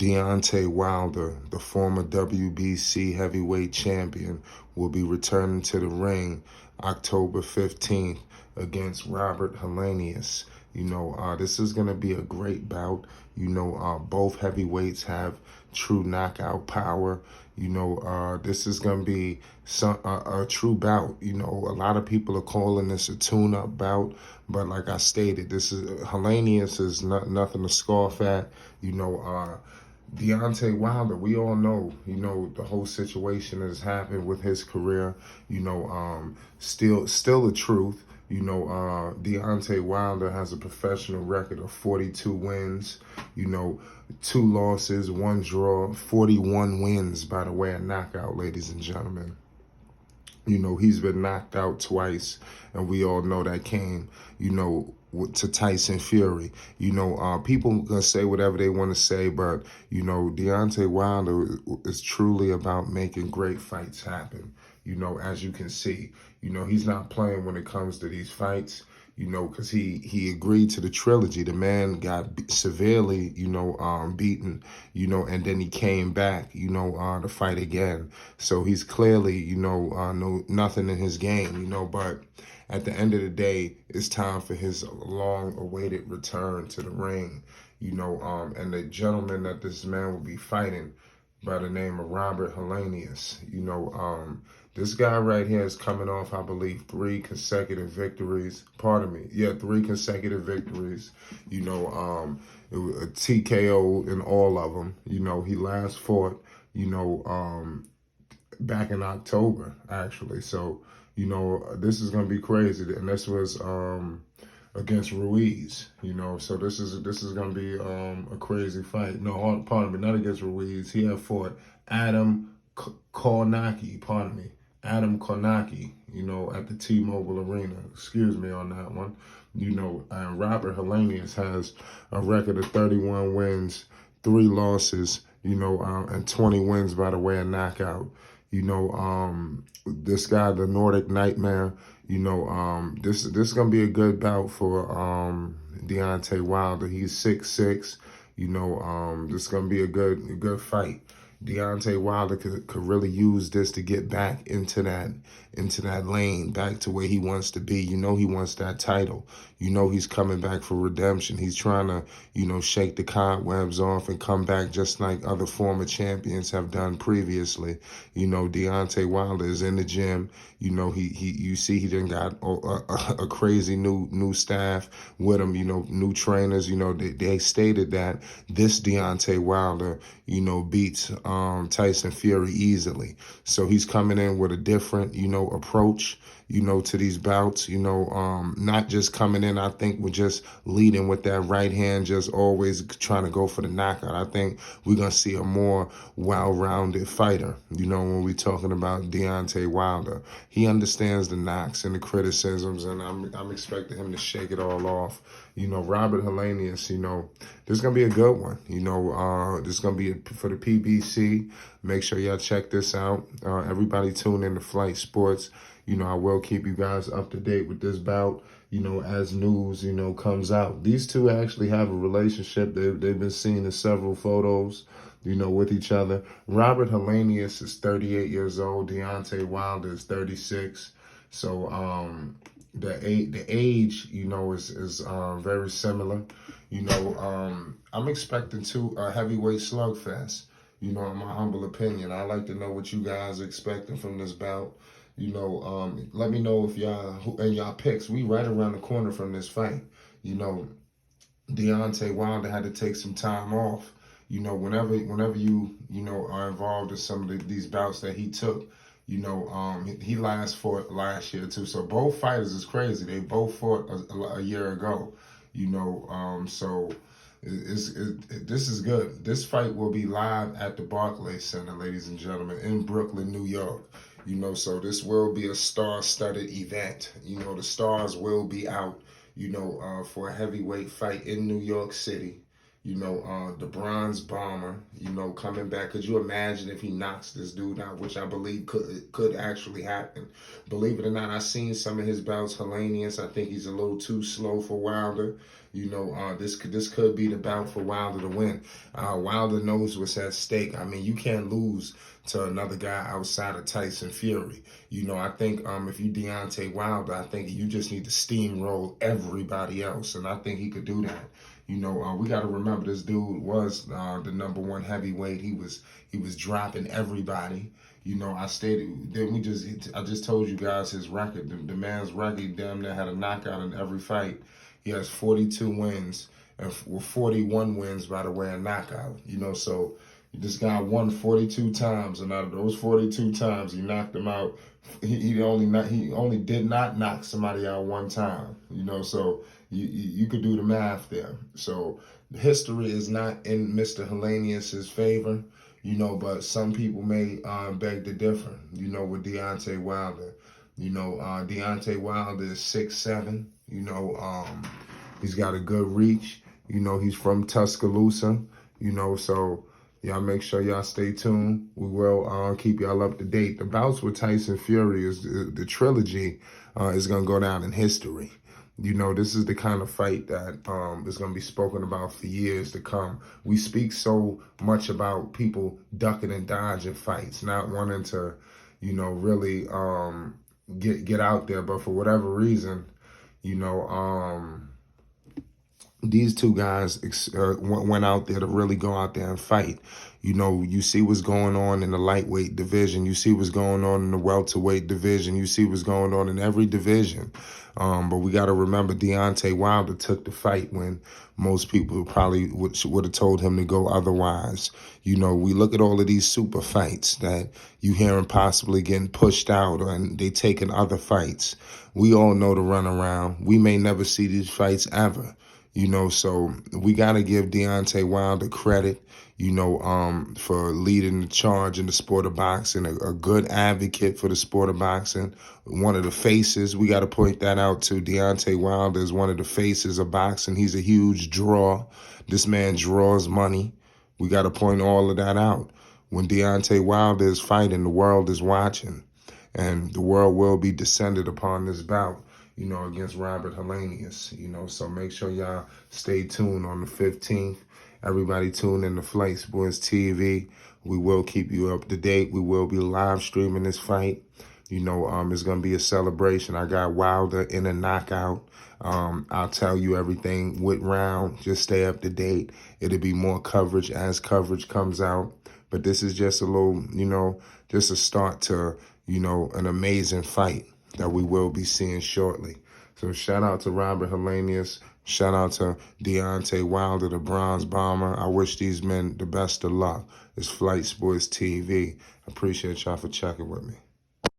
Deontay Wilder, the former WBC heavyweight champion, will be returning to the ring October 15th against Robert Helenius. This is going to be a great bout. Both heavyweights have true knockout power. This is going to be a true bout. A lot of people are calling this a tune-up bout, but like I stated, Helenius is nothing to scoff at. Deontay Wilder, we all know, the whole situation has happened with his career, still the truth. Deontay Wilder has a professional record of 42 wins, 2 losses, 1 draw, 41 wins by the way of knockout, ladies and gentlemen. He's been knocked out twice, and we all know that came, to Tyson Fury. People gonna say whatever they want to say, but, Deontay Wilder is truly about making great fights happen. As you can see, he's not playing when it comes to these fights. Because he agreed to the trilogy. The man got severely, beaten, and then he came back, to fight again. So he's clearly, nothing in his game, but at the end of the day, it's time for his long-awaited return to the ring, and the gentleman that this man will be fighting by the name of Robert Helenius. This guy right here is coming off, I believe, 3 consecutive victories. Pardon me. Yeah, 3 consecutive victories. It was a TKO in all of them. He last fought, back in October, actually. So, this is going to be crazy. And this was against Ruiz, so this is going to be a crazy fight. No, pardon me, not against Ruiz. He had fought Adam Kornacki, Adam Kornacki, at the T-Mobile Arena. Excuse me on that one. And Robert Helenius has a record of 31 wins, 3 losses, and 20 wins by the way of knockout. This guy, the Nordic Nightmare, this is gonna be a good bout for Deontay Wilder. He's 6'6". This is gonna be a good fight. Deontay Wilder could really use this to get back into that lane, back to where he wants to be. He wants that title. He's coming back for redemption. He's trying to, shake the cobwebs off and come back just like other former champions have done previously. Deontay Wilder is in the gym. You see he done got a crazy new staff with him, new trainers. They stated that this Deontay Wilder, beats Tyson Fury easily. So he's coming in with a different, approach, to these bouts, not just coming in, I think, with just leading with that right hand, just always trying to go for the knockout. I think we're going to see a more well-rounded fighter, when we're talking about Deontay Wilder. He understands the knocks and the criticisms, and I'm expecting him to shake it all off. Robert Helenius, this is going to be a good one. This is going to be for the PBC. Make sure y'all check this out. Everybody tune in to Flight Sports. I will keep you guys up to date with this bout, as news, comes out. These two actually have a relationship. They've been seen in several photos, with each other. Robert Helenius is 38 years old. Deontay Wilder is 36. So, the age, is very similar. I'm expecting a heavyweight slugfest. In my humble opinion. I like to know what you guys are expecting from this bout. Let me know if y'all picks. We right around the corner from this fight. Deontay Wilder had to take some time off. Whenever you are involved in some of these bouts that he took, he last fought last year too. So both fighters is crazy. They both fought a year ago. So this is good. This fight will be live at the Barclays Center, ladies and gentlemen, in Brooklyn, New York. So this will be a star-studded event. The stars will be out, for a heavyweight fight in New York City. The bronze bomber, coming back. Could you imagine if he knocks this dude out, which I believe could actually happen? Believe it or not, I've seen some of his bouts. Helenius, I think he's a little too slow for Wilder. This could be the bout for Wilder to win. Wilder knows what's at stake. I mean, you can't lose to another guy outside of Tyson Fury. I think if you Deontay Wilder, I think you just need to steamroll everybody else, and I think he could do that. We got to remember this dude was the #1 heavyweight. He was dropping everybody. I stated. I just told you guys his record. The man's record damn near had a knockout in every fight. He has 42 wins and 41 wins, by the way, a knockout. So this guy won 42 times, and out of those 42 times, he knocked him out. He only did not knock somebody out one time. So you could do the math there. So history is not in Mr. Helenius' favor, but some people may beg to differ, with Deontay Wilder. Deontay Wilder is 6'7". He's got a good reach. He's from Tuscaloosa, so y'all make sure y'all stay tuned. We will keep y'all up to date. The bouts with Tyson Fury is the trilogy is going to go down in history. This is the kind of fight that is going to be spoken about for years to come. We speak so much about people ducking and dodging fights, not wanting to, really get out there. But for whatever reason, these two guys went out there to really go out there and fight. You see what's going on in the lightweight division. You see what's going on in the welterweight division. You see what's going on in every division. But we got to remember Deontay Wilder took the fight when most people probably would have told him to go otherwise. We look at all of these super fights that you hearing possibly getting pushed out, and they taking other fights. We all know the runaround. We may never see these fights ever. So we got to give Deontay Wilder credit, for leading the charge in the sport of boxing, a good advocate for the sport of boxing, one of the faces. We got to point that out too. Deontay Wilder is one of the faces of boxing. He's a huge draw. This man draws money. We got to point all of that out. When Deontay Wilder is fighting, the world is watching, and the world will be descended upon this bout, against Robert Helenius, so make sure y'all stay tuned on the 15th. Everybody tune in to Flight Sports TV. We will keep you up to date. We will be live streaming this fight. It's going to be a celebration. I got Wilder in a knockout. I'll tell you everything with round. Just stay up to date. It'll be more coverage as coverage comes out. But this is just a little, just a start to, an amazing fight that we will be seeing shortly. So shout out to Robert Helenius. Shout out to Deontay Wilder, the bronze bomber. I wish these men the best of luck. It's Flight Sports TV. Appreciate y'all for checking with me.